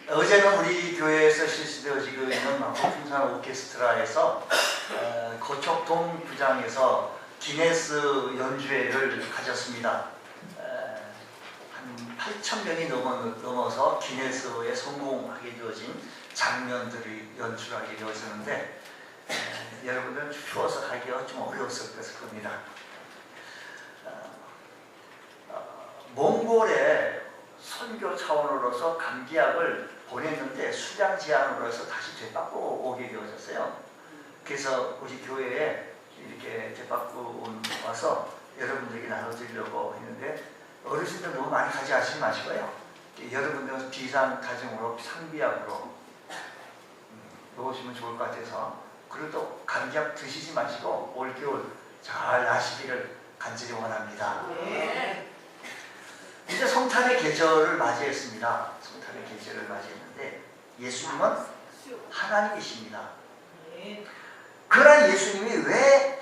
어제는 우리 교회에서 실시되어지고 있는 풍산 오케스트라에서 고척동 부장에서 기네스 연주회를 가졌습니다. 한 8,000명이 넘어서 기네스에 성공하게 되어진 장면들이 연출하게 되어졌는데 여러분들은 추워서 가기가 좀 어려웠을 겁니다. 몽골에 선교 차원으로서 감기약을 보냈는데 수량 제한으로 해서 다시 되받고 오게 되어졌어요. 그래서 우리 교회에 이렇게 되받고 와서 여러분들에게 나눠드리려고 했는데 어르신들 너무 많이 가져가시지 마시고요. 여러분들은 비상 가정으로 상비약으로 놓으시면 좋을 것 같아서, 그래도 감기약 드시지 마시고 올겨울 잘 나시기를 간절히 원합니다. 네. 이제 성탄의 계절을 맞이했습니다. 성탄의 계절을 맞이했는데 예수님은 하나님이십니다. 그러나 예수님이 왜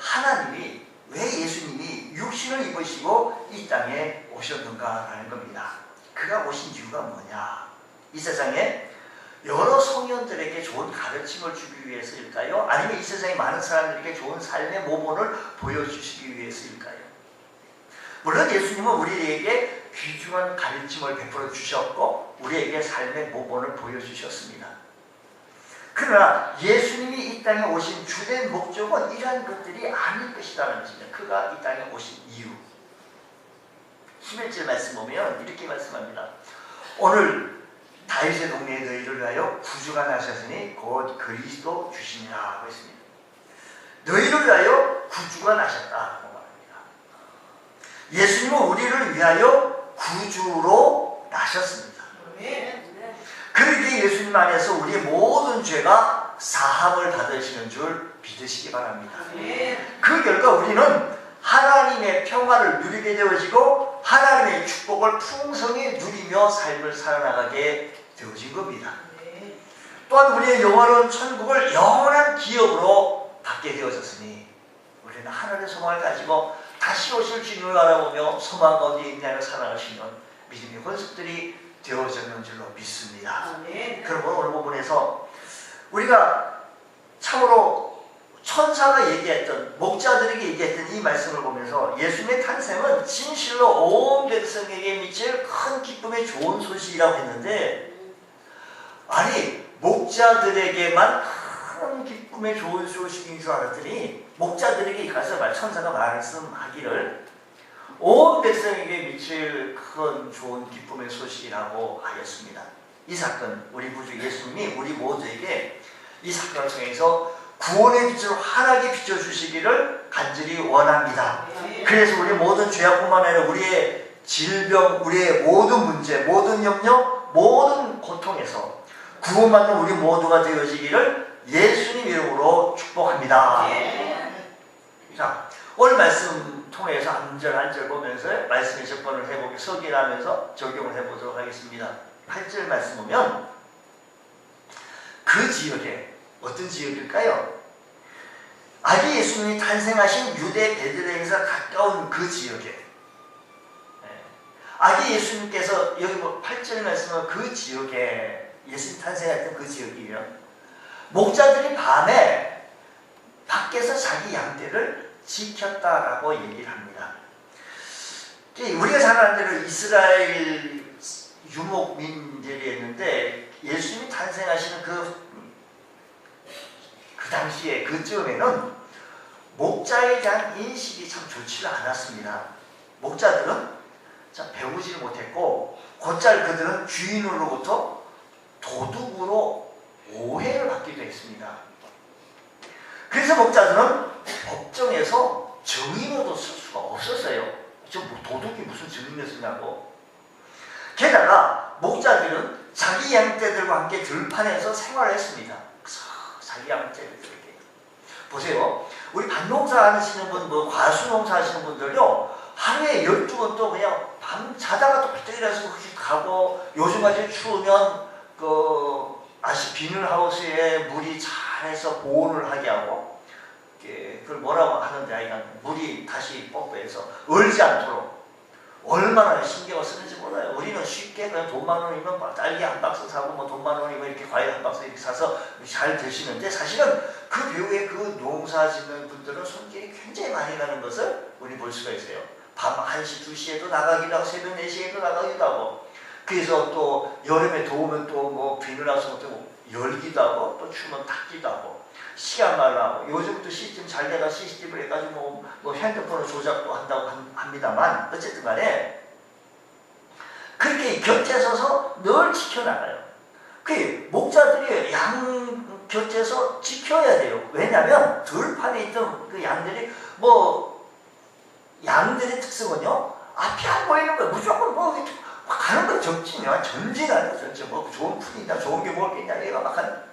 예수님이 육신을 입으시고 이 땅에 오셨는가라는 겁니다. 그가 오신 이유가 뭐냐? 이 세상에 여러 성현들에게 좋은 가르침을 주기 위해서일까요? 아니면 이 세상에 많은 사람들에게 좋은 삶의 모본을 보여주시기 위해서일까요? 물론 예수님은 우리에게 귀중한 가르침을 베풀어 주셨고 우리에게 삶의 모본을 보여주셨습니다. 그러나 예수님이 이 땅에 오신 주된 목적은 이러한 것들이 아닐 것이라는 것입니다. 그가 이 땅에 오신 이유. 11절 말씀 보면 이렇게 말씀합니다. 오늘 다윗의 동네에 너희를 위하여 구주가 나셨으니 곧 그리스도 주시니라 하고 있습니다. 너희를 위하여 구주가 나셨다고 말합니다. 예수님은 우리를 위하여 구주로 나셨습니다. 그렇게 예수님 안에서 우리의 모든 죄가 사함을 받으시는 줄 믿으시기 바랍니다. 그 결과 우리는 하나님의 평화를 누리게 되어지고 하나님의 축복을 풍성히 누리며 삶을 살아나가게 되어진 겁니다. 또한 우리의 영원한 천국을 영원한 기업으로 받게 되어졌으니 우리는 하늘의 소망을 가지고 다시 오실 주님을 바라보며 소망 가운데 인내하며 살아갈 수 있는 믿음의 권속들이 되어졌는 줄로 믿습니다. 그러므로 오늘 부분에서 우리가 참으로 천사가 얘기했던, 목자들에게 얘기했던 이 말씀을 보면서 예수님의 탄생은 진실로 온 백성에게 미칠 큰 기쁨의 좋은 소식이라고 했는데, 아니 목자들에게만 큰 기쁨의 좋은 소식인 줄 알았더니 목자들에게 가서 천사가 말씀하기를 온 백성에게 미칠 큰 좋은 기쁨의 소식이라고 하였습니다. 이 사건, 우리 구주 예수님이 우리 모두에게 이 사건을 통해서 구원의 빛으로 환하게 비춰주시기를 간절히 원합니다. 그래서 우리 모든 죄악뿐만 아니라 우리의 질병, 우리의 모든 문제, 모든 염려, 모든 고통에서 구원받는 우리 모두가 되어지기를 예수님 이름으로 축복합니다. 자, 오늘 말씀 통해서 한 절 한 절 보면서 말씀의 접근을 해보고 서기하면서 적용을 해보도록 하겠습니다. 8절 말씀 보면 그 지역에, 어떤 지역일까요? 아기 예수님이 탄생하신 유대 베들레헴에서 가까운 그 지역에, 아기 예수님께서 여기 8절 말씀은 그 지역에, 예수님 탄생했던 그 지역이에요. 목자들이 밤에 밖에서 자기 양떼를 지켰다라고 얘기를 합니다. 우리가 잘 아는 대로 이스라엘 유목민들이었는데 예수님이 탄생하시는 그 당시에 그쯤에는 목자에 대한 인식이 참 좋지가 않았습니다. 목자들은 참 배우지를 못했고 곧잘 그들은 주인으로부터 도둑으로 오해를 받기도 했습니다. 그래서 목자들은 법정에서 증인으로도 쓸 수가 없었어요. 도둑이 무슨 증인을 쓰냐고. 게다가 목자들은 자기 양떼들과 함께 들판에서 생활을 했습니다. 자기 양떼들에게. 보세요. 우리 밭농사 하시는 분, 과수농사 하시는 분들요, 하루에 12번 또 그냥 밤 자다가 또 삐뚤이 일어나서 가고, 요즘같이 추우면 비닐하우스에 물이 잘해서 보온을 하게 하고, 그걸 뭐라고 하는데, 물이 다시 펌프해서 얼지 않도록 얼마나 신경을 쓰는지 몰라요. 우리는 쉽게 그냥 돈 10,000원이면 딸기 한 박스 사고 뭐 돈 10,000원이면 이렇게 과일 한 박스 이렇게 사서 잘 드시는데, 사실은 그 배후에 그 농사 짓는 분들은 손길이 굉장히 많이 가는 것을 우리 볼 수가 있어요. 밤 1시, 2시에도 나가기도 하고 새벽 4시에도 나가기도 하고, 그래서 또 여름에 더우면 또 뭐 비늘 와서 또 열기도 하고 또 추우면 닫기도 하고 시간 말라고, 요즘도 시스템 잘 돼가 CCTV를 해가지고 뭐 핸드폰을 조작도 한다고 합니다만, 어쨌든 간에 그렇게 곁에 서서 늘 지켜나가요. 그 목자들이 양 곁에서 지켜야 돼요. 왜냐하면 들판에 있던 그 양들이 양들의 특성은요, 앞이 안 보이는 거예요. 무조건 가는 거 전진이야. 전진하는 전진. 좋은 풀이냐, 좋은 게 뭐겠냐, 얘가 막 하는.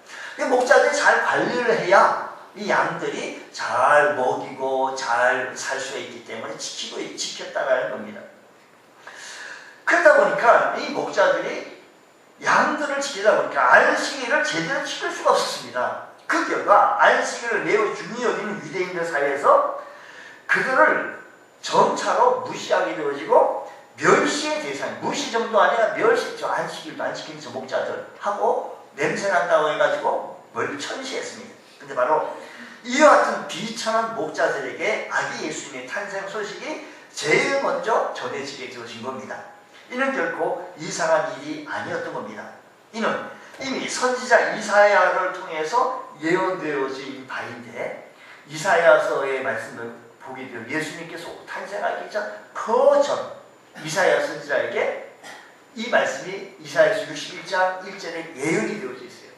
목자들이 잘 관리를 해야 이 양들이 잘 먹이고 잘 살 수가 있기 때문에 지켰다라는 겁니다. 그러다 보니까 이 목자들이 양들을 지키다 보니까 안식일을 제대로 지킬 수가 없었습니다. 그 결과 안식일을 매우 중요히 여기는 유대인들 사이에서 그들을 점차로 무시하게 되어지고 멸시의 대상, 무시 정도 아니라 멸시, 저 안식일도 안 지키는 저 목자들하고 냄새난다고 해가지고 천시했습니다. 근데 바로 이와 같은 비천한 목자들에게 아기 예수님의 탄생 소식이 제일 먼저 전해지게 되어진 겁니다. 이는 결코 이상한 일이 아니었던 겁니다. 이는 이미 선지자 이사야를 통해서 예언되어진 바인데, 이사야서의 말씀을 보게 되면 예수님께서 탄생하기 전 그 전 이사야 선지자에게 이 말씀이 이사야서 61장 1절에 예언이 되어져 있어요.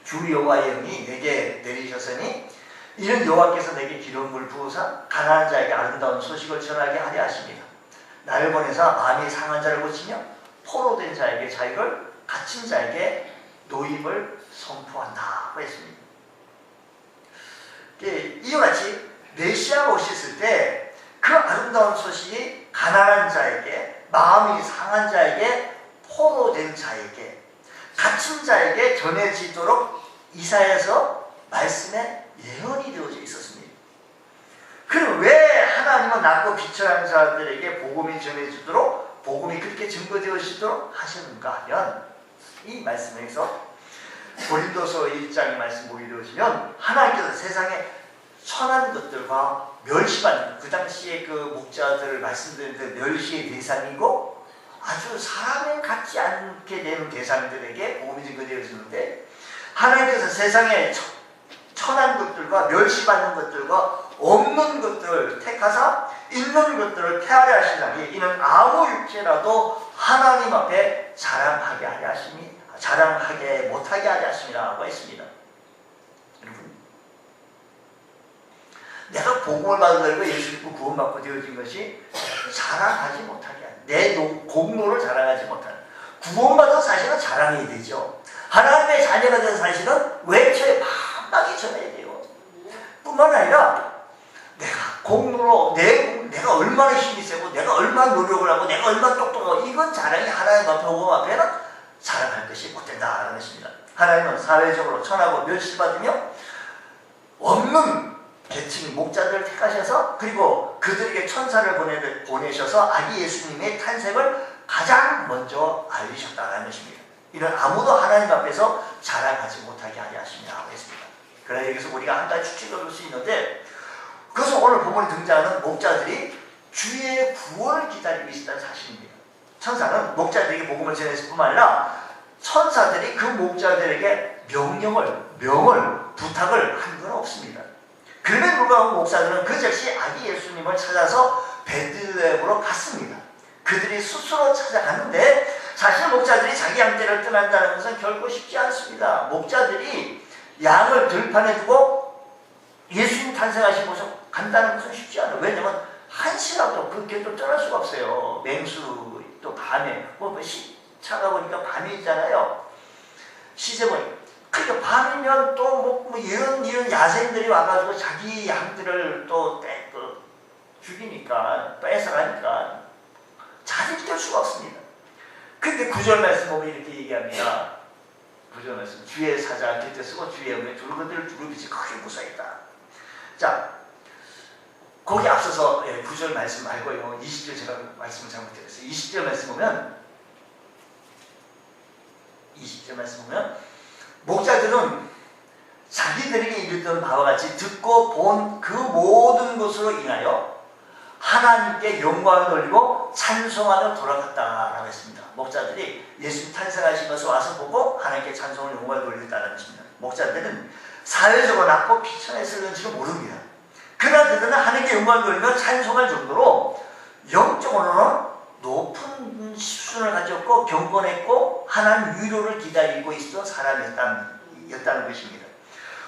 주 여호와의 영이 내게 내리셨으니 이는 여호와께서 내게 기름을 부으사 가난한 자에게 아름다운 소식을 전하게 하려 하십니다. 나를 보내사 마음이 상한 자를 고치며 포로된 자에게 자유를, 갇힌 자에게 노임을 선포한다고 했습니다. 이와 같이 메시아가 오셨을 때 그 아름다운 소식이 가난한 자에게, 마음이 상한 자에게, 포로된 자에게, 갇힌 자에게 전해지도록 이사야서 말씀에 예언이 되어져 있었습니다. 그럼 왜 하나님은 낮고 비천한 자들에게 복음이 전해지도록, 복음이 그렇게 증거되어지도록 하셨는가 하면, 이 말씀에서 고린도서 1장의 말씀 보게 되어지면 하나님께서 세상에 천한 것들과 멸시받는, 그 당시에 그 목자들을 말씀드렸는데 멸시의 대상이고 아주 사람에 같지 않게 되는 대상들에게 복음이 증거되어지는데, 하나님께서 세상에 천한 것들과 멸시받는 것들과 없는 것들을 택하사 있는 것들을 폐하려 하시다니 이는 아무 육체라도 하나님 앞에 자랑하게 하려 하심이, 자랑하게 못하게 하려 하심이라고 했습니다. 여러분, 내가 복음을 받으려고 예수 믿고 구원받고 되어진 것이 자랑하지 못하게 하는, 내 공로를 자랑하지 못하는, 구원받은 사실은 자랑해야 되죠. 하나님의 자녀가 된 사실은 외쳐야 반박이 전해야 돼요. 뿐만 아니라 내가 공로로 내가 얼마나 힘이 세고 내가 얼마나 노력을 하고 내가 얼마나 똑똑하고, 이건 자랑이 하나님 앞에, 복음 앞에는 자랑할 것이 못된다는 것입니다. 하나님은 사회적으로 천하고 멸시받으며 없는 계층 목자들을 택하셔서, 그리고 그들에게 천사를 보내셔서 아기 예수님의 탄생을 가장 먼저 알리셨다는 것입니다. 이는 아무도 하나님 앞에서 자랑하지 못하게 하려 하심이라고 했습니다. 그래서 여기서 우리가 한 가지 추측을 볼 수 있는데, 그래서 오늘 본문에 등장하는 목자들이 주의 구원을 기다리고 있다는 사실입니다. 천사는 목자들에게 복음을 전했을 뿐만 아니라 천사들이 그 목자들에게 명을 부탁을 한 건 없습니다. 그럼에도 불구하고 목사들은 그 즉시 아기 예수님을 찾아서 베들레헴으로 갔습니다. 그들이 스스로 찾아갔는데, 사실 목자들이 자기 양떼를 떠난다는 것은 결코 쉽지 않습니다. 목자들이 양을 들판에 두고 예수님 탄생하신 곳으로 간다는 것은 쉽지 않아요. 왜냐하면 한시라도 그 길도 떠날 수가 없어요. 맹수 또 밤에 차가 보니까 밤이잖아요. 시제 보니까. 그러니까 밤이면 또 이런 야생들이 와가지고 자기 양들을 또 죽이니까, 뺏어가니까 자리를 뗄 수가 없습니다. 근데 9절 말씀 보면 이렇게 얘기합니다. 9절 말씀, 주의 사자가 곁에 서고 주의 영에 두루거들 두루빛이 크게 무서있다. 자, 거기 앞서서 9절 말씀 말고요. 20절 제가 말씀을 잘못드렸어요. 20절 말씀 보면 20절 말씀 보면 목자들은 자기들에게 이르던 바와 같이 듣고 본 그 모든 것으로 인하여 하나님께 영광을 돌리고 찬송하며 돌아갔다라고 했습니다. 목자들이 예수님 탄생하신 것을 와서 보고 하나님께 찬송을 영광을 돌렸다는 것입니다. 목자들은 사회적으로 낮고 비천했을는지도 모릅니다. 그러나 그들은 하나님께 영광을 돌리며 찬송할 정도로 영적으로는 높은 수준을 가졌고 경건했고 하나님 위로를 기다리고 있었던 사람이었다는 것입니다.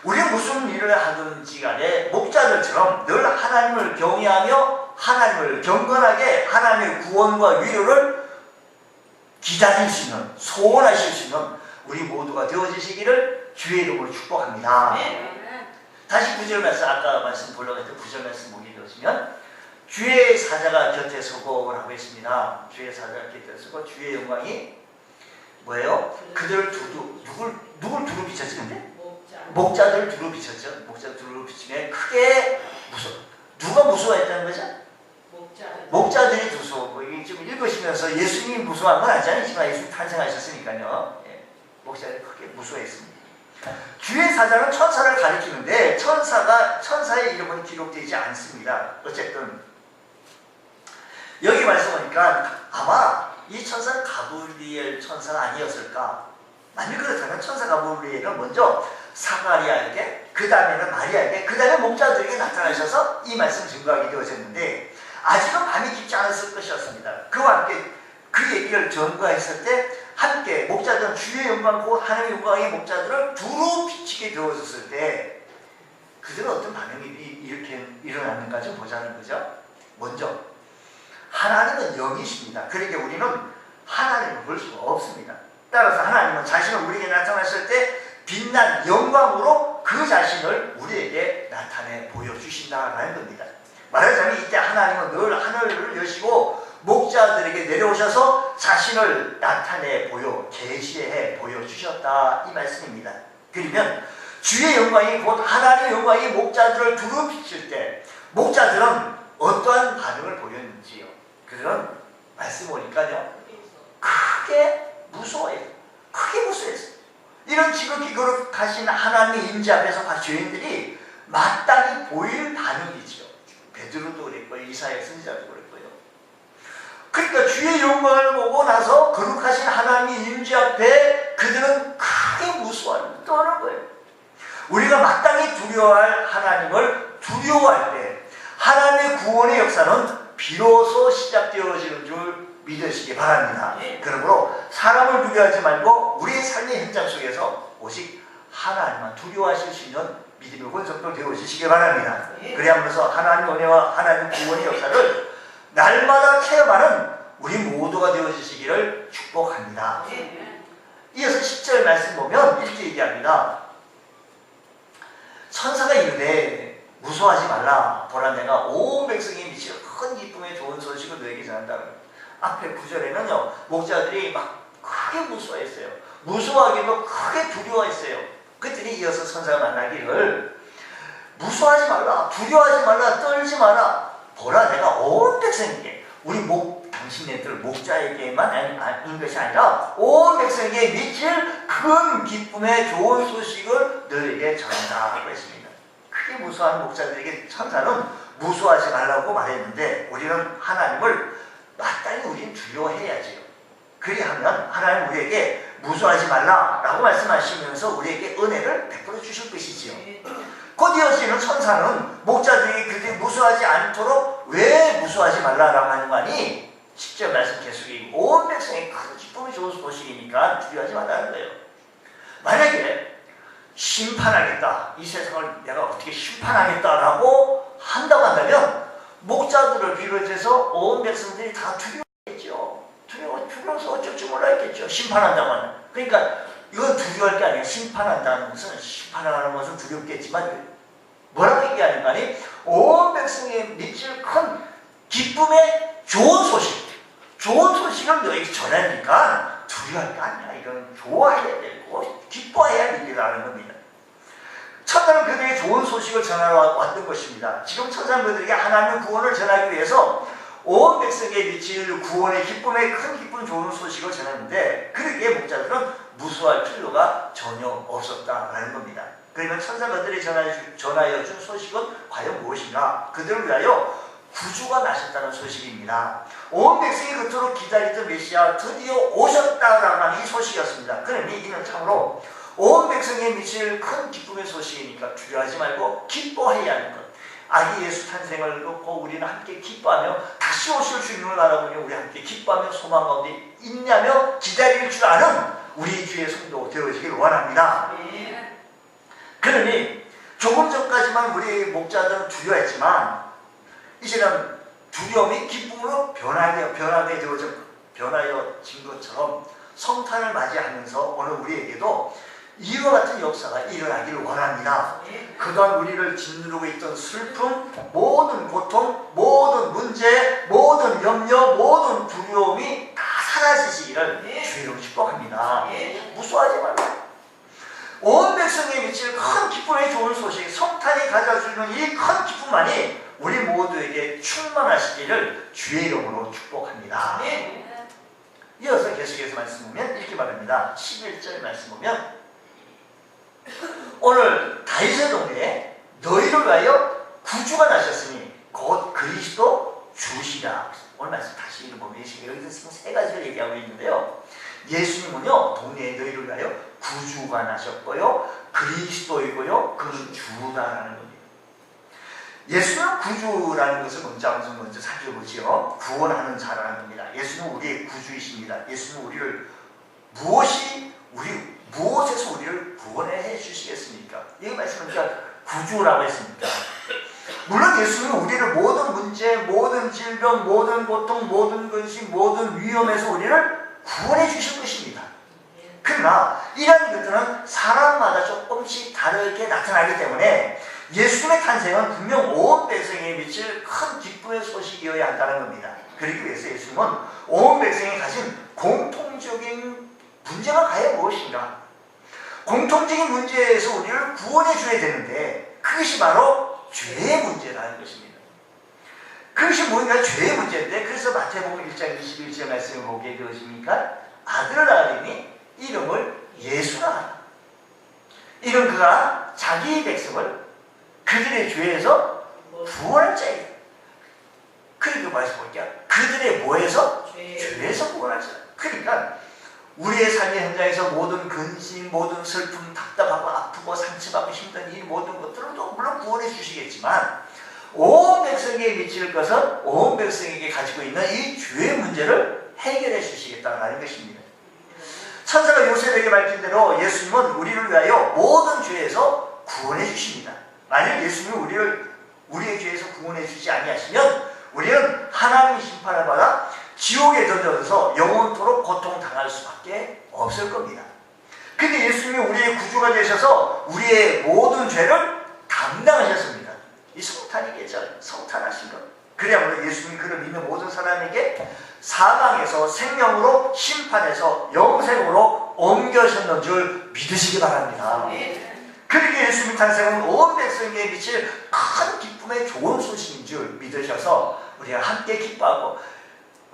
우리는 무슨 일을 하든지 간에 목자들처럼 늘 하나님을 경외하며 하나님을 경건하게 하나님의 구원과 위로를 기다릴 수 있는, 소원하실 수 있는 우리 모두가 되어지시기를 주의 이름으로 축복합니다. 네. 다시 9절 말씀, 아까 말씀 보려고 했던 9절 말씀 보게 되시면 주의 사자가 곁에 서고 라고 했습니다. 주의 사자가 곁에 서고 주의 영광이 뭐예요? 그들을 누굴 두루 비쳤지 근데? 목자들을 두루 비쳤죠. 목자들 두루 비치면 크게 누가 무서워했다는 거죠? 목자들이 무서워. 좀 읽으시면서 예수님이 무서워한 건 아니지만 예수님 탄생하셨으니까요. 목자들이 크게 무서워했습니다. 주의 사자는 천사를 가리키는데 천사의 이름은 기록되지 않습니다. 어쨌든 여기 말씀 보니까 아마 이 천사는 가브리엘 천사가 아니었을까. 만약 그렇다면 천사 가브리엘은 먼저 사가리아에게, 그 다음에는 마리아에게, 그 다음에 목자들에게 나타나셔서 이 말씀 증거하게 되어졌는데 아직은 밤이 깊지 않았을 것이었습니다. 그와 함께 그 얘기를 전거했을 때 함께 목자들은 주의 영광, 곧 하나님의 영광의 목자들을 두루 비치게 되어졌을 때 그들은 어떤 반응이 이렇게 일어났는가 좀 보자는 거죠. 먼저 하나님은 영이십니다. 그러니까 우리는 하나님을 볼 수가 없습니다. 따라서 하나님은 자신을 우리에게 나타났을 때 빛난 영광으로 그 자신을 우리에게 나타내 보여주신다라는 겁니다. 말하자면 이때 하나님은 늘 하늘을 여시고 목자들에게 내려오셔서 자신을 나타내 계시해 보여주셨다 이 말씀입니다. 그러면 주의 영광이 곧 하나님의 영광이 목자들을 두루 비칠 때 목자들은 어떠한 반응을 보였는지요. 그런 말씀 보니까요 크게 무서워해요. 크게 무서워했어요. 이런 지극히 거룩하신 하나님의 임재 앞에서 죄인들이 마땅히 보일 반응이지요. 베드로도 그랬고요. 이사야 선지자도 그랬고요. 그러니까 주의 영광을 보고 나서 거룩하신 하나님의 임재 앞에 그들은 크게 무서워하는 떠는 거예요. 우리가 마땅히 두려워할 하나님을 두려워할 때 하나님의 구원의 역사는 비로소 시작되어지는 줄 믿으시기 바랍니다. 그러므로 사람을 두려워하지 말고 우리의 삶의 현장 속에서 오직 하나님만 두려워하실 수 있는 믿음의 권속도 되어주시기 바랍니다. 그래야면서 하나님 은혜와 하나님 구원의 역사를 날마다 체험하는 우리 모두가 되어주시기를 축복합니다. 이어서 10절 말씀 보면 이렇게 얘기합니다. 천사가 이르되 무서워하지 말라. 보라 내가 온 백성이 미칠 큰 기쁨의 좋은 소식을 너에게 전한다. 앞에 9절에는요 목자들이 막 크게 무서워했어요. 무서워하기도 크게 두려워했어요. 그들이 이어서 천사가 만나기를 무서워하지 말라, 두려워하지 말라, 떨지 마라. 보라 내가 온 백성에게, 우리 당신네들 목자에게만 아닌 것이 아니라 온 백성에게 미칠 큰 기쁨의 좋은 소식을 너에게 전한다고 했습니다. 크게 무서워하는 목자들에게 천사는 무서워하지 말라고 말했는데 우리는 하나님을 마땅히 우리는 두려워해야지요. 그리하면 하나님 우리에게 무서워하지 말라라고 말씀하시면서 우리에게 은혜를 베풀어 주실 것이지요. 곧 이어지는 천사는 목자들이 그들이 무서워하지 않도록 왜 무서워하지 말라라고 하는 거 아니? 10절 말씀 계속이 온 백성의 큰 기쁨이 좋은 소식이니까 두려워하지 말라는 거예요. 만약에 심판하겠다, 이 세상을 내가 어떻게 심판하겠다라고 한다고 한다면 목자들을 비롯해서 온 백성들이 다 두려워했죠. 두려워서 어쩔 줄 몰라했겠죠. 심판한다고 하면. 그러니까 이건 두려워할 게 아니에요. 심판한다는 것은, 심판하는 것은 두렵겠지만 뭐라고 얘기하는 거 아니? 온 백성에 미칠 큰 기쁨의 좋은 소식을 너에게 전하니까 두려워할 게 아니야. 이건 좋아해야 되고 기뻐해야 믿으라는 겁니다. 천사는 그들에게 좋은 소식을 전하러 왔던 것입니다. 지금 천사는 그들에게 하나님의 구원을 전하기 위해서 온 백성에게 미칠 구원의 기쁨에 큰 기쁨 좋은 소식을 전했는데 그러기에 목자들은 무수할 필요가 전혀 없었다라는 겁니다. 그러면 천사가 그들이 전하여 준 소식은 과연 무엇인가? 그들을 위하여 구주가 나셨다는 소식입니다. 온 백성이 그토록 기다리던 메시아 드디어 오셨다라고 하는 이 소식이었습니다. 그러니 이는 참으로 온 백성에 미칠 큰 기쁨의 소식이니까 두려워하지 말고 기뻐해야 하는 것. 아기 예수 탄생을 놓고 우리는 함께 기뻐하며 다시 오실 주님을 알아보며 우리 함께 기뻐하며 소망 가운데 있냐며 기다릴 줄 아는 우리 주의 성도 되어지길 원합니다. 그러니 조금 전까지만 우리 목자들은 두려워했지만 이제는 두려움이 기쁨으로 변하여진 것처럼 성탄을 맞이하면서 오늘 우리에게도 이와 같은 역사가 일어나기를 원합니다. 그동안 우리를 짓누르고 있던 슬픔, 모든 고통, 모든 문제, 모든 염려, 모든 두려움이 다 사라지시기를 주의로 축복합니다. 무서워하지 말고 온 백성에 미칠 큰 기쁨의 좋은 소식, 성탄이 가져주는 이 큰 기쁨만이 우리 모두에게 충만하시기를 주의 이름으로 축복합니다. 이어서 계속해서 말씀 보면 이렇게 말합니다. 11절 말씀 보면 오늘 다윗의 동네에 너희를 위하여 구주가 나셨으니 곧 그리스도 주시라. 오늘 말씀 다시 읽어보면 여기서 지금 세 가지를 얘기하고 있는데요. 예수님은요 동네에 너희를 위하여 구주가 나셨고요 그리스도이고요 그는 주다라는 겁니다. 예수는 구주라는 것을 먼저 살펴보지요. 구원하는 자라는 겁니다. 예수는 우리의 구주이십니다. 예수는 우리를 무엇에서 우리를 구원해 주시겠습니까? 이 말씀은 구주라고 했습니까? 물론 예수는 우리를 모든 문제, 모든 질병, 모든 고통, 모든 근심, 모든 위험에서 우리를 구원해 주실 것입니다. 그러나 이러한 것들은 사람마다 조금씩 다르게 나타나기 때문에 예수님의 탄생은 분명 온 백성에 미칠 큰 기쁨의 소식이어야 한다는 겁니다. 그러기 위해서 예수님은 온 백성이 가진 공통적인 문제가 과연 무엇인가? 공통적인 문제에서 우리를 구원해 줘야 되는데 그것이 바로 죄의 문제라는 것입니다. 그것이 뭔가 죄의 문제인데 그래서 마태복음 1장 21절 말씀을 보게 되어집니까? 아들을 낳으리니 이름을 예수라 하라. 이는 그가 자기 백성을 그들의 죄에서 구원할 자이다. 그리고 말씀 볼게요. 그들의 뭐에서? 죄에서 구원할 자. 그러니까 우리의 삶의 현장에서 모든 근심, 모든 슬픔, 답답하고 아프고 상처받고 힘든 이 모든 것들도 물론 구원해 주시겠지만 온 백성에게 미칠 것은 온 백성에게 가지고 있는 이 죄의 문제를 해결해 주시겠다는 것입니다. 천사가 요셉에게 밝힌 대로 예수님은 우리를 위하여 모든 죄에서 구원해 주십니다. 만약 예수님이 우리의 죄에서 구원해 주지 아니하시면 우리는 하나님의 심판을 받아 지옥에 던져서 영원토록 고통당할 수밖에 없을 겁니다. 근데 예수님이 우리의 구주가 되셔서 우리의 모든 죄를 담당하셨습니다. 이 성탄이겠죠. 성탄하신 것. 그래야말로 예수님이 그를 믿는 모든 사람에게 사망에서 생명으로 심판에서 영생으로 옮겨셨는 줄 믿으시기 바랍니다. 그렇게 예수님 탄생은 온 백성에게 미칠 큰 기쁨의 좋은 소식인 줄 믿으셔서 우리가 함께 기뻐하고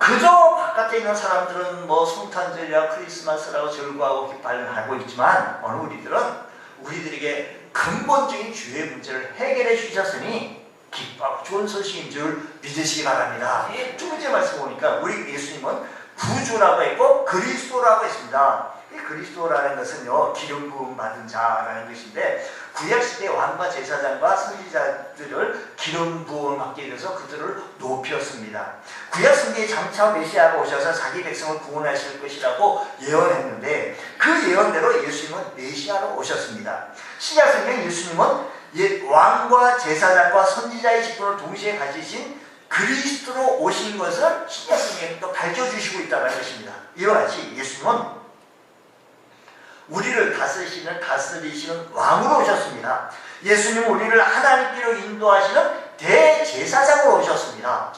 그저 바깥에 있는 사람들은 뭐 성탄절이야 크리스마스라고 즐거워하고 기뻐하고 있지만 오늘 우리들에게 근본적인 죄의 문제를 해결해 주셨으니 기뻐하고 좋은 소식인 줄 믿으시기 바랍니다. 두 번째 말씀 보니까 우리 예수님은 구주라고 했고 그리스도라고 했습니다. 이 그리스도라는 것은요 기름 부음 받은 자라는 것인데 구약시대 왕과 제사장과 선지자들을 기름 부음 받게 돼서 그들을 높였습니다. 구약성경에 장차 메시아가 오셔서 자기 백성을 구원하실 것이라고 예언했는데 그 예언대로 예수님은 메시아로 오셨습니다. 신약성경 예수님은 왕과 제사장과 선지자의 직분을 동시에 가지신 그리스도로 오신 것을 신약성경에 또 밝혀주시고 있다는 것입니다. 이와 같이 예수님은 우리를 다스리시는 왕으로 오셨습니다. 예수님은 우리를 하나님께로 인도하시는 대제사장으로 오셨습니다.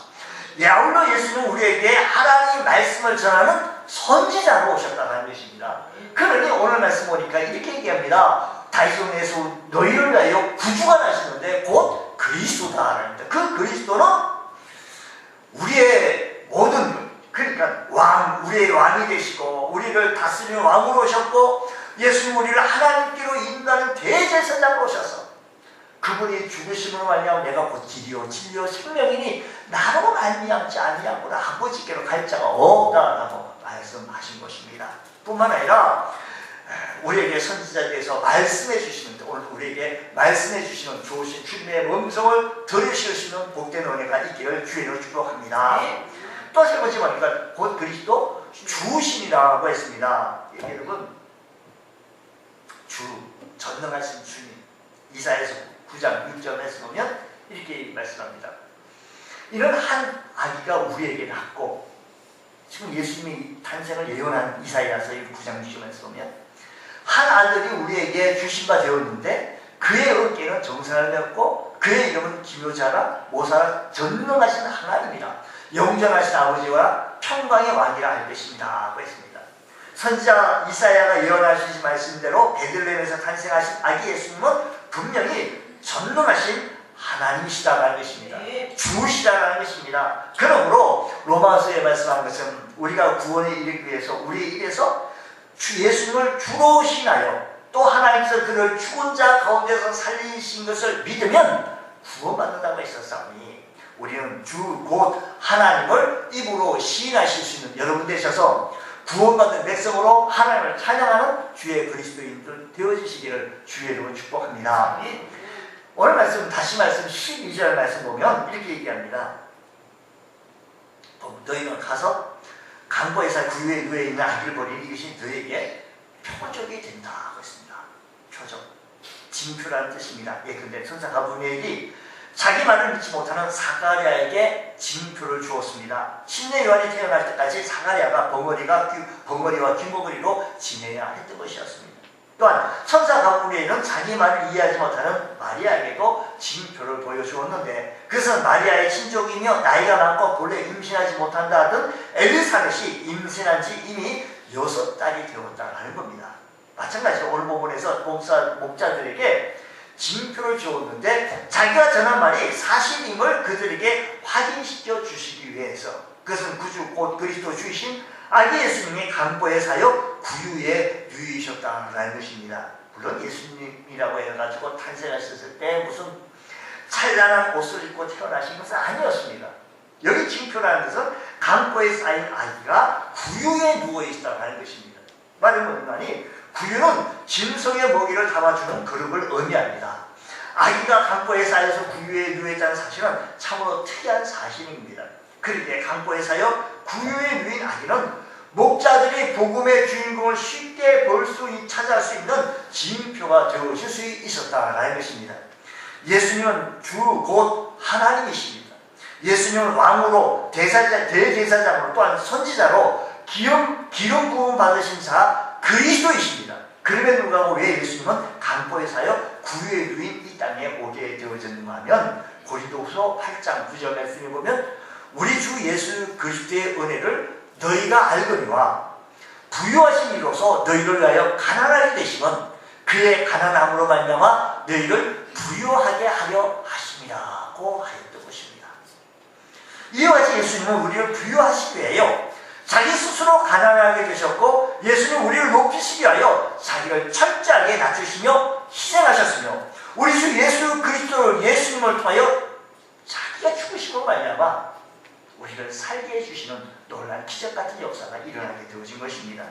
아울러 예수님은 우리에게 하나님의 말씀을 전하는 선지자로 오셨다는 것입니다. 그러니 오늘 말씀 보니까 이렇게 얘기합니다. 다윗에서 너희를 위하여 구주가 나시는데 곧 그리스도다. 그 그리스도는 우리의 모든 것, 그러니까 우리의 왕이 되시고 우리를 다스리는 왕으로 오셨고 예수님 우리를 하나님께로 인도하는 대제사장으로 오셔서 그분이 죽으심으로 말미암아 내가 곧 길이요 진리요 생명이니 나로 말미암지 아니하고는 아버지께로 갈 자가 없다라고 말씀하신 것입니다. 뿐만 아니라 우리에게 선지자에게서 말씀해 주시는, 오늘 우리에게 말씀해 주시는 좋으신 주님의 음성을 들으실 수 있는 복된 은혜가 있기를 주의로 축복합니다. 또 세 번째 보니까 곧 그리스도 주신이라고 했습니다. 여러분, 주, 전능하신 주님, 이사야서 9장 6절에서 보면 이렇게 말씀합니다. 이는 한 아기가 우리에게 낳고, 지금 예수님이 탄생을 예언한 이사야서 9장 6절에서 보면 한 아들이 우리에게 주신 바 되었는데 그의 어깨는 정사를 맺고 그의 이름은 기묘자라 모사라 전능하신 하나님이라 영전하신 아버지와 평강의 왕이라 할 것입니다 하고 했습니다. 선지자 이사야가 예언하신 말씀대로 베들레헴에서 탄생하신 아기 예수님은 분명히 전능하신 하나님이시다라는 것입니다. 주시다라는 것입니다. 그러므로 로마서에 말씀한 것은 우리가 구원에 이르기 위해서 우리의 입에서 주 예수님을 주로 신하여 또 하나님께서 그를 죽은 자 가운데서 살리신 것을 믿으면 구원받는다고 했었사오니 우리는 주 곧 하나님을 입으로 시인하실 수 있는 여러분 되셔서 구원받는 백성으로 하나님을 찬양하는 주의 그리스도인들 되어주시기를 주의 이름으로 축복합니다. 오늘 말씀 다시 말씀 12절 말씀 보면 이렇게 얘기합니다. 너희는 가서 강보에서 구유에 누에 있는 아기를 버리니 이것이 너에게 표적이 된다 하고 있습니다. 표적, 징표라는 뜻입니다. 예컨대 천사 가브리엘이 자기 말을 믿지 못하는 사가랴에게 징표를 주었습니다. 신내 요한이 태어날 때까지 사가랴가 벙어리와 귀머거리로 지내야 했던 것이었습니다. 또한 천사 가브리엘은 자기 말을 이해하지 못하는 마리아에게도 징표를 보여주었는데 그것은 마리아의 친족이며 나이가 많고 본래 임신하지 못한다 하던 엘리사벳이 임신한 지 이미 6달이 되었다는 겁니다. 마찬가지로 오늘 본문에서 목자들에게 징표를 주었는데 자기가 전한 말이 사실임을 그들에게 확인시켜 주시기 위해서 그것은 구주 곧 그리스도 주이신 아기 예수님이 강보에 사여 구유에 누이셨다는 것입니다. 물론 예수님이라고 해가지고 탄생하셨을 때 무슨 찬란한 옷을 입고 태어나신 것은 아니었습니다. 여기 징표라는 것은 강보에 쌓인 아기가 구유에 누워있다는 것입니다. 말하면 구유는 짐승의 먹이를 담아주는 그릇을 의미합니다. 아기가 강보에 쌓여서 구유에 누워있다는 사실은 참으로 특이한 사실입니다. 그런데 강보에 쌓여 구유에 누인 아기는 목자들이 복음의 주인공을 쉽게 찾아갈 수 있는 징표가 되어줄 수 있었다는 것입니다. 예수님은 주 곧 하나님이십니다. 예수님은 왕으로 대제사장으로 또한 선지자로 기름 부음 받으신 자 그리스도이십니다. 그럼에도 불구하고 왜 예수님은 강보에 사여 구유에 누인 이 땅에 오게 되어졌는가 하면 고린도후서 8장 9절 말씀에 보면 우리 주 예수 그리스도의 은혜를 너희가 알거니와 부유하신 이로서 너희를 위하여 가난하게 되시면 그의 가난함으로 말미암아 너희를 부유하게 하려 하심이라고 하였던 것입니다. 이와 같이 예수님은 우리를 부유하시기 위하여 자기 스스로 가난하게 되셨고 예수님 우리를 높이시기 위하여 자기를 철저하게 낮추시며 희생하셨으며 우리 주 예수 그리스도를 예수님을 통하여 자기가 죽으심으로 말미암아 우리를 살게 해주시는 놀라운 기적같은 역사가 일어나게 되어진 것입니다.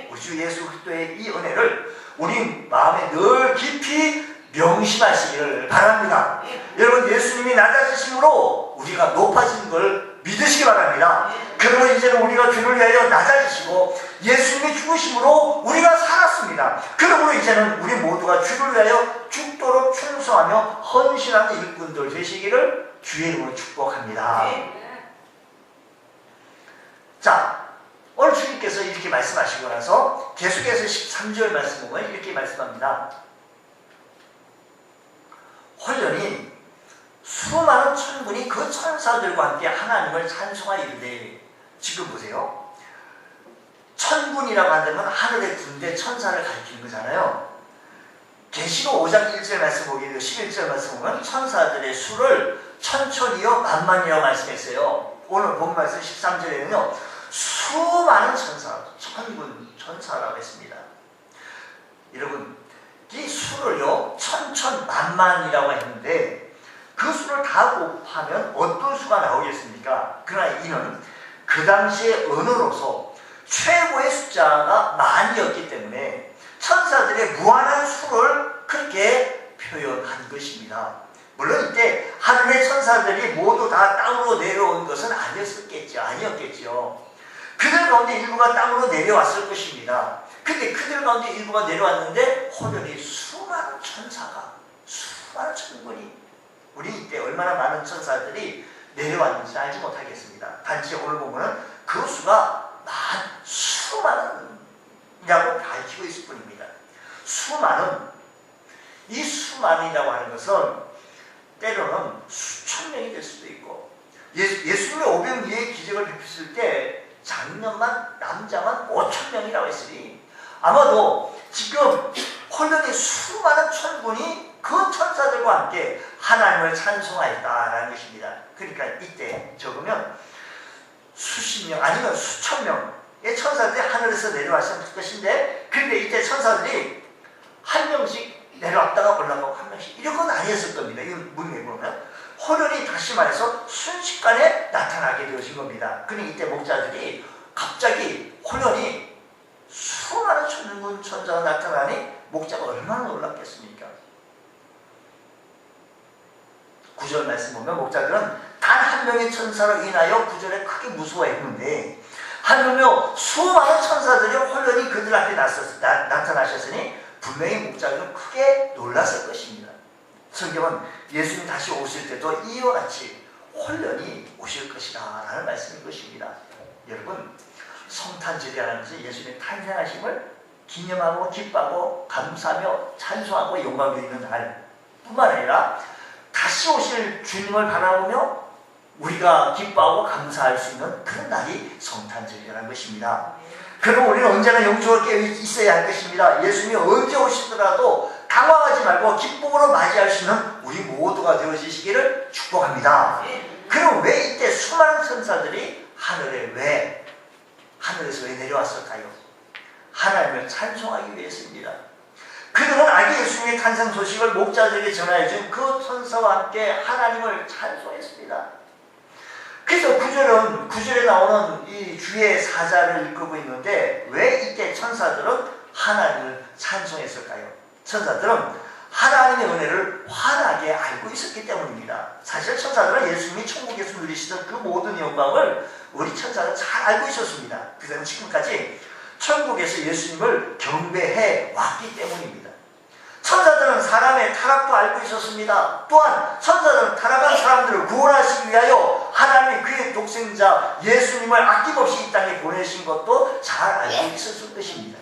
우리 주 예수 그리스도의 이 은혜를 우리 마음에 늘 깊이 명심하시기를 바랍니다. 여러분 예수님이 낮아지심으로 우리가 높아진 걸 믿으시기 바랍니다. 그러므로 이제는 우리가 주를 위하여 낮아지시고 예수님이 죽으심으로 우리가 살았습니다. 그러므로 이제는 우리 모두가 주를 위하여 죽도록 충성하며 헌신하는 일꾼들 되시기를 주의 이름으로 축복합니다. 자, 오늘 주님께서 이렇게 말씀하시고 나서 계속해서 13절 말씀 보면 이렇게 말씀합니다. 홀연히 수많은 천군이 그 천사들과 함께 하나님을 찬송하여 이르되, 지금 보세요. 천군이라고 한다면 하늘의 군대 천사를 가리키는 거잖아요. 계시록 5장 1절 말씀 보기 11절 말씀 보면 천사들의 수를 천천히요 만만이라고 말씀했어요. 오늘 본 말씀 13절에는요 수많은 천사, 천군 천사라고 했습니다. 여러분 이 수를요 천천만만이라고 했는데 그 수를 다 곱하면 어떤 수가 나오겠습니까? 그러나 이는 그 당시의 언어로서 최고의 숫자가 만이었기 때문에 천사들의 무한한 수를 그렇게 표현한 것입니다. 물론 이때 하늘의 천사들이 모두 다 땅으로 내려온 것은 아니었겠죠. 그들 가운데 일부가 땅으로 내려왔을 것입니다. 근데 그들 가운데 일부가 내려왔는데 호련히 수많은 천사가, 수많은 천군이, 우리 이때 얼마나 많은 천사들이 내려왔는지 알지 못하겠습니다. 단지 오늘 보면은 그 수가 수많은이라고 밝히고 있을 뿐입니다. 이 수많은이라고 하는 것은 때로는 수천 명이 될 수도 있고, 예수님의 오병이의 기적을 베푸실 때 장년만 남자만 5천 명이라고 했으니 아마도 지금 홀련히 수많은 천군이 그 천사들과 함께 하나님을 찬송하였다라는 것입니다. 그러니까 이때 적으면 수십 명 아니면 수천 명의 천사들이 하늘에서 내려왔을 것인데, 그런데 이때 천사들이 한 명씩 내려왔다가 올라가고 한 명씩 이런 건 아니었을 겁니다. 이 문맥에 보면 호련히 다시 말해서 순식간에 나타나게 되어진 겁니다. 그러니 이때 목자들이 갑자기 호련히 수많은 천군 천사가 나타나니 목자가 얼마나 놀랐겠습니까? 9절 말씀 보면 목자들은 단 한 명의 천사로 인하여 9절에 크게 무서워했는데 하물며 수많은 천사들이 홀련히 그들 앞에 나타나셨으니 분명히 목자들은 크게 놀랐을 것입니다. 성경은 예수님 다시 오실 때도 이와 같이 홀련히 오실 것이다 라는 말씀인 것입니다. 여러분, 성탄절이라는 것은 예수님의 탄생하심을 기념하고 기뻐하고 감사하며 찬송하고 영광 드리는 날 뿐만 아니라 다시 오실 주님을 바라보며 우리가 기뻐하고 감사할 수 있는 그런 날이 성탄절이라는 것입니다. 그럼 우리는 언제나 영적으로 깨어 있어야 할 것입니다. 예수님이 언제 오시더라도 당황하지 말고 기쁨으로 맞이할 수 있는 우리 모두가 되어지시기를 축복합니다. 그럼 왜 이때 수많은 천사들이 하늘에서 왜 내려왔을까요? 하나님을 찬송하기 위해서입니다. 그들은 아기 예수님의 탄생 소식을 목자들에게 전하여준 그 천사와 함께 하나님을 찬송했습니다. 그래서 9절에 나오는 이 주의 사자를 읽고 있는데 왜 이때 천사들은 하나님을 찬송했을까요? 천사들은 하나님의 은혜를 환하게 알고 있었기 때문입니다. 사실 천사들은 예수님이 천국에서 누리시던 그 모든 영광을 우리 천사는 잘 알고 있었습니다. 그래서 지금까지 천국에서 예수님을 경배해 왔기 때문입니다. 천사들은 사람의 타락도 알고 있었습니다. 또한 천사들은 타락한 사람들을 구원하시기 위하여 하나님이 그의 독생자 예수님을 아낌없이 이 땅에 보내신 것도 잘 알고 있었을 것입니다.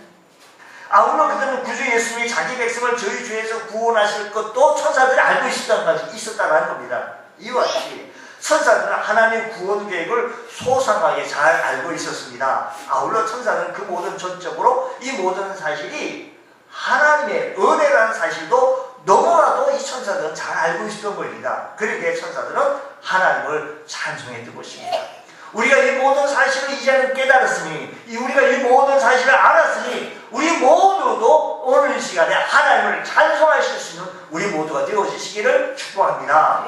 아울러 그들은 구주 예수님이 자기 백성을 저희 죄에서 구원하실 것도 천사들이 알고 있었다는 겁니다. 이와 같이 천사들은 하나님의 구원 계획을 소상하게 잘 알고 있었습니다. 아울러 천사들은 그 모든 전적으로 이 모든 사실이 하나님의 은혜라는 사실도 너무나도 이 천사들은 잘 알고 있었던 겁니다. 그러기에 천사들은 하나님을 찬송했던 것입니다. 우리가 이 모든 사실을 이제는 깨달았으니, 우리가 이 모든 사실을 알았으니 우리 모두도 오늘 이 시간에 하나님을 찬송하실 수 있는 우리 모두가 되어지시기를 축복합니다.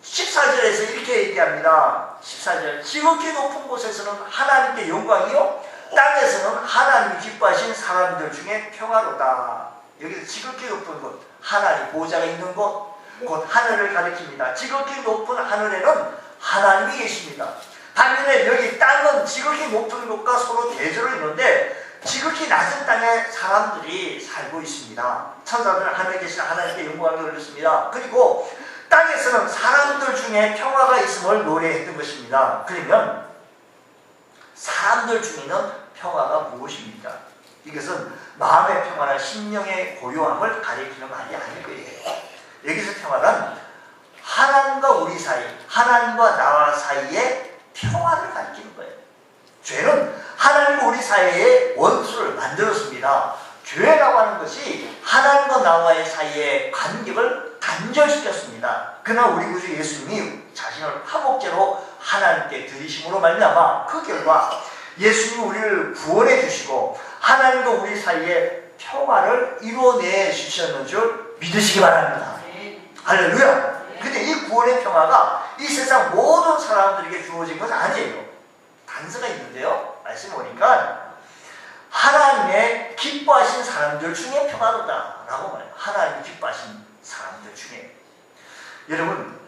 14절에서 이렇게 얘기합니다. 14절, 지극히 높은 곳에서는 하나님께 영광이요 땅에서는 하나님이 기뻐하신 사람들 중에 평화로다. 여기서 지극히 높은 곳, 하나님 보좌가 있는 곳, 곧 하늘을 가리킵니다. 지극히 높은 하늘에는 하나님이 계십니다. 반면에 여기 땅은 지극히 높은 곳과 서로 대조를 이루는데 지극히 낮은 땅에 사람들이 살고 있습니다. 천사들은 하늘에 계신 하나님께 영광을 돌렸습니다. 그리고 땅에서는 사람들 중에 평화가 있음을 노래했던 것입니다. 그러면 사람들 중에는 평화가 무엇입니까? 이것은 마음의 평화나 심령의 고요함을 가리키는 말이 아닐 거예요. 여기서 평화는 하나님과 우리 사이, 하나님과 나와 사이의 평화를 가리키는 거예요. 죄는 하나님과 우리 사이에 원수를 만들었습니다. 죄라고 하는 것이 하나님과 나와의 사이의 간격을 단절시켰습니다. 그러나 우리 구주 예수님이 자신을 화목제로 하나님께 드리심으로 말미암아 그 결과 예수님이 우리를 구원해 주시고 하나님과 우리 사이에 평화를 이루어내 주셨는 줄 믿으시기 바랍니다. 할렐루야. 근데 이 구원의 평화가 이 세상 모든 사람들에게 주어진 것은 아니에요. 단서가 있는데요. 말씀 보니까 하나님의 기뻐하신 사람들 중에 평화로다라고 말해요. 하나님이 기뻐하신 사람들 중에. 여러분,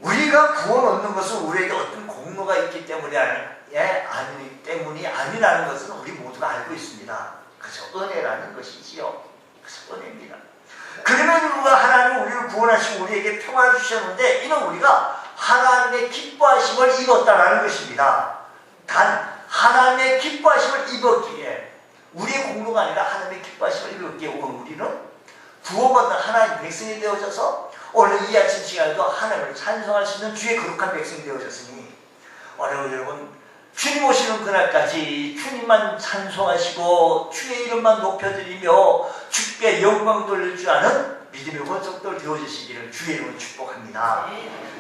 우리가 구원 얻는 것은 우리에게 어떤 공로가 있기 때문이 아니라는 것은 우리 모두가 알고 있습니다. 그죠? 은혜라는 것이지요. 그래서 은혜입니다. 그러면 누가 하나님 우리를 구원하시고 우리에게 평화를 주셨는데 이는 우리가 하나님의 기뻐하심을 입었다라는 것입니다. 단 하나님의 기뻐하심을 입었기에 우리의 공로가 아니라 하나님의 기뻐하심을 입었기에 오늘 우리는 구원받는 하나님 백성이 되어져서 오늘 이 아침 시간에도 하나님을 찬송할 수 있는 주의 거룩한 백성이 되어졌으니 오늘 여러분 주님 오시는 그날까지 주님만 찬송하시고 주의 이름만 높여드리며 주께 영광 돌릴 줄 아는 믿음의 권속들 되어주시기를 주의 이름으로 축복합니다.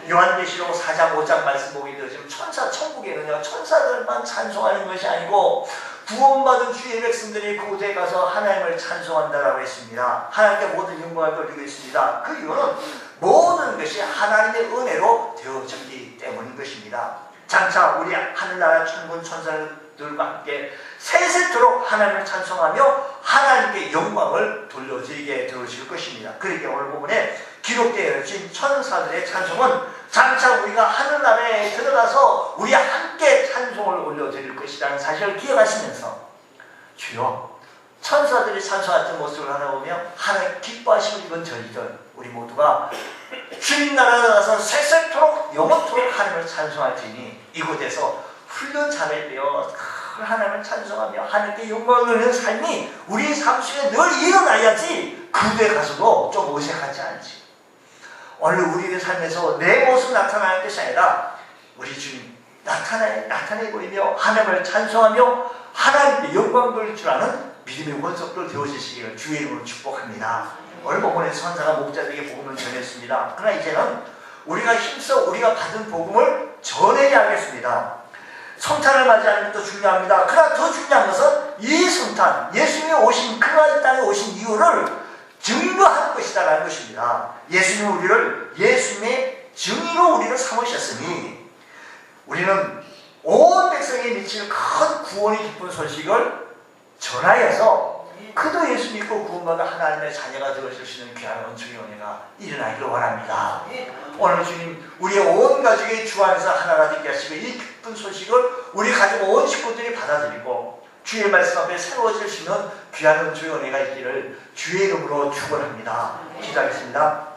요한계시록 4장 5장 말씀 보게 되어지면 천국에는요 천사들만 찬송하는 것이 아니고 구원받은 주의 백성들이 그곳에 가서 하나님을 찬송한다라고 했습니다. 하나님께 모든 영광을 돌리고 있습니다. 그 이유는 모든 것이 하나님의 은혜로 되어졌기 때문인 것입니다. 장차 우리 하늘나라 천군 천사들과 함께 세세토록 하나님을 찬송하며 하나님께 영광을 돌려드리게 되어질 것입니다. 그러기에 오늘 부분에 기록되어 있는 천사들의 찬송은 장차 우리가 하늘나라에 들어가서 우리 함께 찬송을 올려드릴 것이라는 사실을 기억하시면서 주여 천사들이 찬송했던 모습을 하나 보면 하나님 기뻐하시는 이건 저희들 우리 모두가 주님 나라에 가서 세세토록 영원토록 하나님을 찬송할지니 이곳에서 훈련 잘되어 하나님을 찬송하며 하나님께 영광을 돌리는 삶이 우리 삶 속에 늘 일어나야지 그에 가서도 좀 어색하지 않지. 오늘 우리의 삶에서 내 모습 나타나는 것이 아니라 우리 주님 나타내 보이며 하나님을 찬송하며 하나님께 영광 돌릴 줄 아는 믿음의 원석들 되어지시기를 주의 이름으로 축복합니다. 오늘 본문에서 선사가 목자들에게 복음을 전했습니다. 그러나 이제는 우리가 힘써 우리가 받은 복음을 전해야 하겠습니다. 성탄을 맞이하는 것도 중요합니다. 그러나 더 중요한 것은 이 성탄, 예수님이 오신 그가 이 땅에 오신 이유를 증거하는 것이다라는 것입니다. 예수님이 우리를 예수님의 증인으로 우리를 삼으셨으니 우리는 온 백성에 미칠 큰 구원의 기쁜 소식을 전하여서 그도 예수 믿고 구원받아 하나님의 자녀가 되어줄 수 있는 귀한 은총의 은혜가 일어나기를 원합니다. 오늘 주님 우리의 온 가족이 주 안에서 하나가 되게 하시고 이 기쁜 소식을 우리 가족 온 식구들이 받아들이고 주의 말씀 앞에 새로워질 수 있는 귀한 은총의 은혜가 있기를 주의 이름으로 축원합니다. 기도하겠습니다.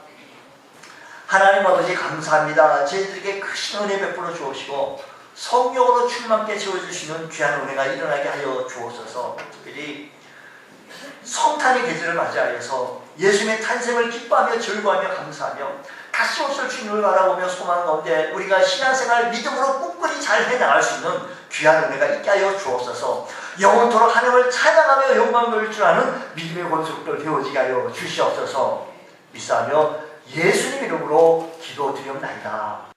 하나님 아버지 감사합니다. 저희들에게 크신 은혜 베풀어 주옵시고 성령으로 충만케 채워주시는 귀한 은혜가 일어나게 하여 주옵소서. 특별히 성탄의 계절을 맞이하여서 예수님의 탄생을 기뻐하며 즐거워하며 감사하며 다시 오실 주님을 바라보며 소망 가운데 우리가 신앙생활 믿음으로 꿋꿋이 잘 해나갈 수 있는 귀한 은혜가 있게 하여 주옵소서. 영원토록 하나님을 찬양하며 영광 돌릴 줄 아는 믿음의 권속들 되어지게 하여 주시옵소서. 믿사하며 예수님 이름으로 기도드리옵나이다.